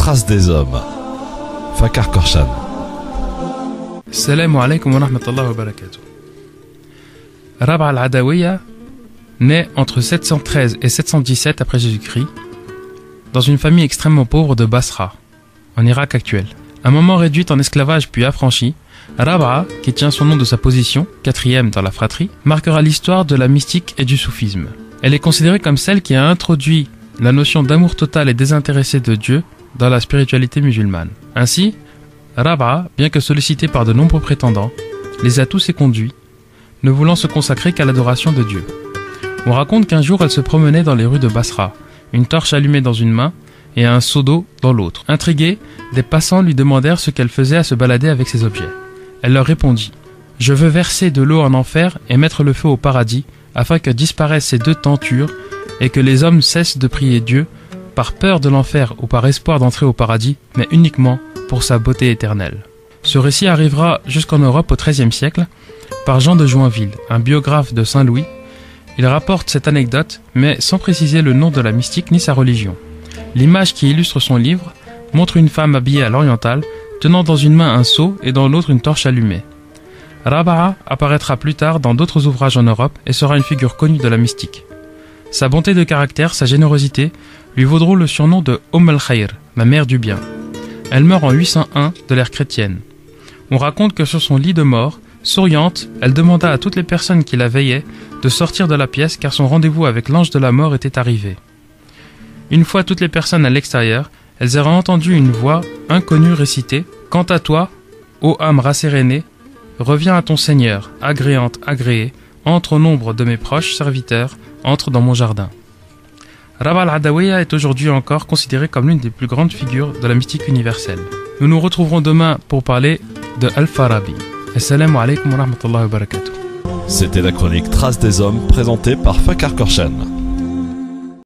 Traces des hommes. Fakar Korshan. Salam alaikum wa rahmatullahi wa barakatuh. Rab'a al-Adawiya naît entre 713 et 717 après Jésus-Christ dans une famille extrêmement pauvre de Basra, en Irak actuel. Un moment réduite en esclavage puis affranchie, Rab'a, qui tient son nom de sa position, quatrième dans la fratrie, marquera l'histoire de la mystique et du soufisme. Elle est considérée comme celle qui a introduit la notion d'amour total et désintéressé de Dieu dans la spiritualité musulmane. Ainsi, Rab'a, bien que sollicitée par de nombreux prétendants, les a tous éconduits, ne voulant se consacrer qu'à l'adoration de Dieu. On raconte qu'un jour elle se promenait dans les rues de Basra, une torche allumée dans une main et un seau d'eau dans l'autre. Intrigués, des passants lui demandèrent ce qu'elle faisait à se balader avec ces objets. Elle leur répondit « Je veux verser de l'eau en enfer et mettre le feu au paradis, afin que disparaissent ces deux tentures et que les hommes cessent de prier Dieu par peur de l'enfer ou par espoir d'entrer au paradis, mais uniquement pour sa beauté éternelle. » Ce récit arrivera jusqu'en Europe au XIIIe siècle par Jean de Joinville, un biographe de Saint-Louis. Il rapporte cette anecdote, mais sans préciser le nom de la mystique ni sa religion. L'image qui illustre son livre montre une femme habillée à l'orientale, tenant dans une main un seau et dans l'autre une torche allumée. Rab'a apparaîtra plus tard dans d'autres ouvrages en Europe et sera une figure connue de la mystique. Sa bonté de caractère, sa générosité, lui vaudront le surnom de al-Khayr, la mère du bien. Elle meurt en 801 de l'ère chrétienne. On raconte que sur son lit de mort, souriante, elle demanda à toutes les personnes qui la veillaient de sortir de la pièce car son rendez-vous avec l'ange de la mort était arrivé. Une fois toutes les personnes à l'extérieur, elles auraient entendu une voix inconnue réciter « Quant à toi, ô âme rassérénée, reviens à ton Seigneur, agréante, agréée, entre au nombre de mes proches serviteurs, entre dans mon jardin. » Rab'a al-Adawiya est aujourd'hui encore considérée comme l'une des plus grandes figures de la mystique universelle. Nous nous retrouverons demain pour parler de Al-Farabi. Assalamu alaikum wa rahmatullahi wa barakatuh. C'était la chronique Traces des hommes présentée par Fakar Korshan.